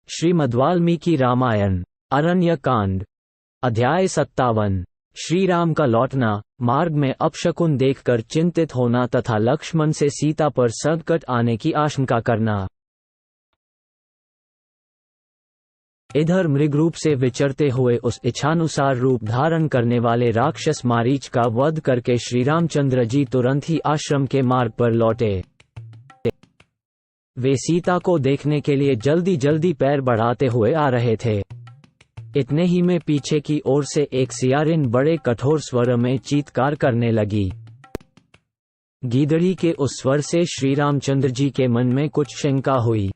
श्रीमद्वाल्मीकि रामायण अरण्य कांड अध्याय 57। श्री राम का लौटना, मार्ग में अपशकुन देखकर चिंतित होना तथा लक्ष्मण से सीता पर संकट आने की आशंका करना। इधर मृगरूप से विचरते हुए उस इच्छानुसार रूप धारण करने वाले राक्षस मारीच का वध करके श्री रामचंद्र जी तुरंत ही आश्रम के मार्ग पर लौटे। वे सीता को देखने के लिए जल्दी जल्दी पैर बढ़ाते हुए आ रहे थे। इतने ही में पीछे की ओर से एक सियारिन बड़े कठोर स्वर में चीत्कार करने लगी। गीदड़ी के उस स्वर से श्री रामचंद्र जी के मन में कुछ शंका हुई।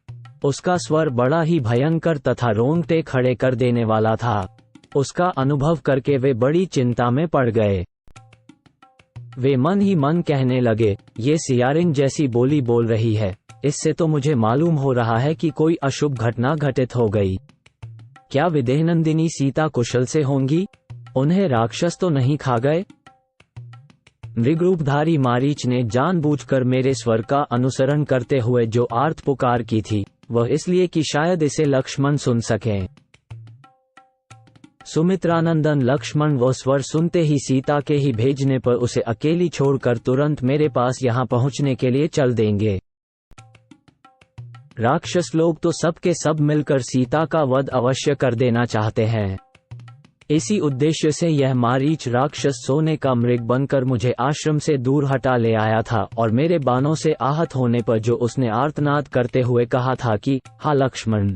उसका स्वर बड़ा ही भयंकर तथा रोंगटे खड़े कर देने वाला था। उसका अनुभव करके वे बड़ी चिंता में पड़ गए। वे मन ही मन कहने लगे, ये सियारिन जैसी बोली बोल रही है, इससे तो मुझे मालूम हो रहा है कि कोई अशुभ घटना घटित हो गई। क्या विदेहनंदिनी सीता कुशल से होंगी? उन्हें राक्षस तो नहीं खा गए? मृगरूपधारी मारीच ने जानबूझकर मेरे स्वर का अनुसरण करते हुए जो आर्त पुकार की थी, वह इसलिए कि शायद इसे लक्ष्मण सुन सकें। सुमित्रानंदन लक्ष्मण वह स्वर सुनते ही सीता के ही भेजने पर उसे अकेली छोड़कर तुरंत मेरे पास यहाँ पहुँचने के लिए चल देंगे। राक्षस लोग तो सबके सब मिलकर सीता का वध अवश्य कर देना चाहते हैं। इसी उद्देश्य से यह मारीच राक्षस सोने का मृग बनकर मुझे आश्रम से दूर हटा ले आया था और मेरे बाणों से आहत होने पर जो उसने आर्तनाद करते हुए कहा था कि हा लक्ष्मण,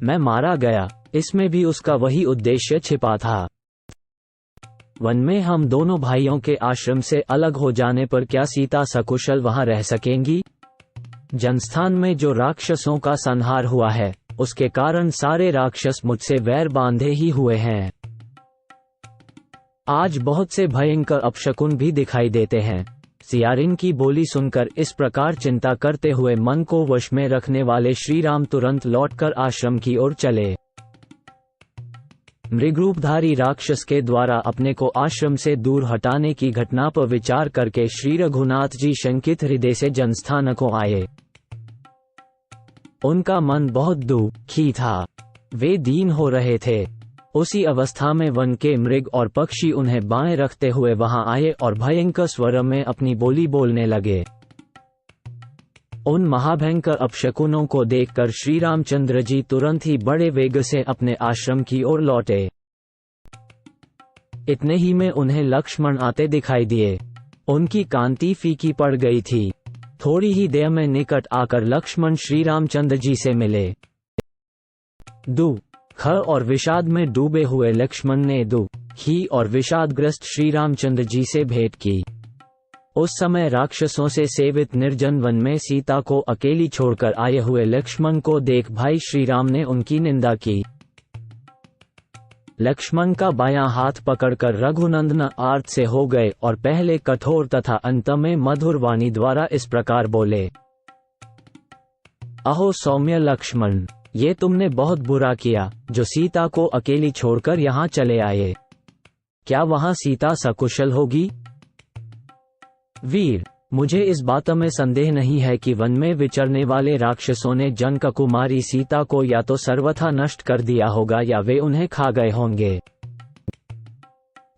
मैं मारा गया, इसमें भी उसका वही उद्देश्य छिपा था। वन में हम दोनों भाइयों के आश्रम से अलग हो जाने पर क्या सीता सकुशल वहां रह सकेंगी? जनस्थान में जो राक्षसों का संहार हुआ है, उसके कारण सारे राक्षस मुझसे वैर बांधे ही हुए हैं। आज बहुत से भयंकर अपशकुन भी दिखाई देते हैं। सियारिन की बोली सुनकर इस प्रकार चिंता करते हुए मन को वश में रखने वाले श्री राम तुरंत लौटकर आश्रम की ओर चले। मृगरूपधारी राक्षस के द्वारा अपने को आश्रम से दूर हटाने की घटना पर विचार करके श्री रघुनाथ जी शंकित हृदय से जनस्थान को आए। उनका मन बहुत दुखी था, वे दीन हो रहे थे। उसी अवस्था में वन के मृग और पक्षी उन्हें बाएं रखते हुए वहां आए और भयंकर स्वर में अपनी बोली बोलने लगे। उन महाभयंकर अपशकुनों को देखकर श्री रामचंद्र जी तुरंत ही बड़े वेग से अपने आश्रम की ओर लौटे। इतने ही में उन्हें लक्ष्मण आते दिखाई दिए। उनकी कांति फीकी पड़ गई थी। थोड़ी ही देर में निकट आकर लक्ष्मण श्री रामचंद्र जी से मिले। दुख और विषाद में डूबे हुए लक्ष्मण ने दुखी और विषादग्रस्त श्री रामचंद्र जी से भेंट की। उस समय राक्षसों से सेवित निर्जन वन में सीता को अकेली छोड़कर आए हुए लक्ष्मण को देख भाई श्री राम ने उनकी निंदा की। लक्ष्मण का बायां हाथ पकड़कर रघुनंदन आर्त से हो गए और पहले कठोर तथा अंत में मधुर वाणी द्वारा इस प्रकार बोले, अहो सौम्य लक्ष्मण, ये तुमने बहुत बुरा किया जो सीता को अकेली छोड़कर यहाँ चले आए। क्या वहाँ सीता सकुशल होगी? वीर, मुझे इस बात में संदेह नहीं है कि वन में विचरने वाले राक्षसों ने जनक कुमारी सीता को या तो सर्वथा नष्ट कर दिया होगा या वे उन्हें खा गए होंगे,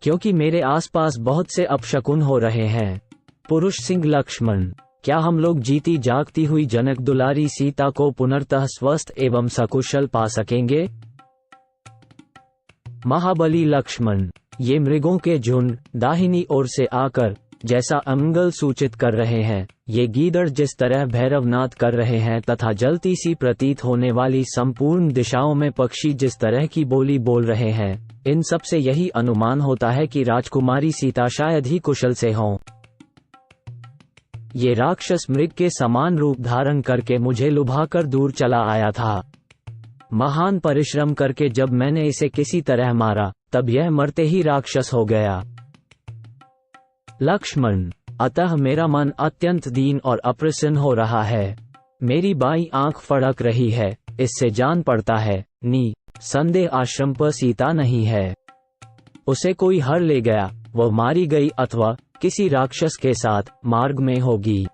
क्योंकि मेरे आसपास बहुत से अपशकुन हो रहे हैं। पुरुष सिंह लक्ष्मण, क्या हम लोग जीती जागती हुई जनक दुलारी सीता को पुनर्तः स्वस्थ एवं सकुशल पा सकेंगे? महाबली लक्ष्मण, ये मृगों के झुंड दाहिनी ओर से आकर जैसा अमंगल सूचित कर रहे हैं, ये गीदड़ जिस तरह भैरवनाद कर रहे हैं तथा जलती सी प्रतीत होने वाली संपूर्ण दिशाओं में पक्षी जिस तरह की बोली बोल रहे हैं, इन सब से यही अनुमान होता है कि राजकुमारी सीता शायद ही कुशल से हों। ये राक्षस मृग के समान रूप धारण करके मुझे लुभाकर दूर चला आया था। महान परिश्रम करके जब मैंने इसे किसी तरह मारा, तब यह मरते ही राक्षस हो गया। लक्ष्मण, अतः मेरा मन अत्यंत दीन और अप्रसन्न हो रहा है। मेरी बाईं आंख फड़क रही है, इससे जान पड़ता है संदेह आश्रम पर सीता नहीं है। उसे कोई हर ले गया, वह मारी गई अथवा किसी राक्षस के साथ मार्ग में होगी।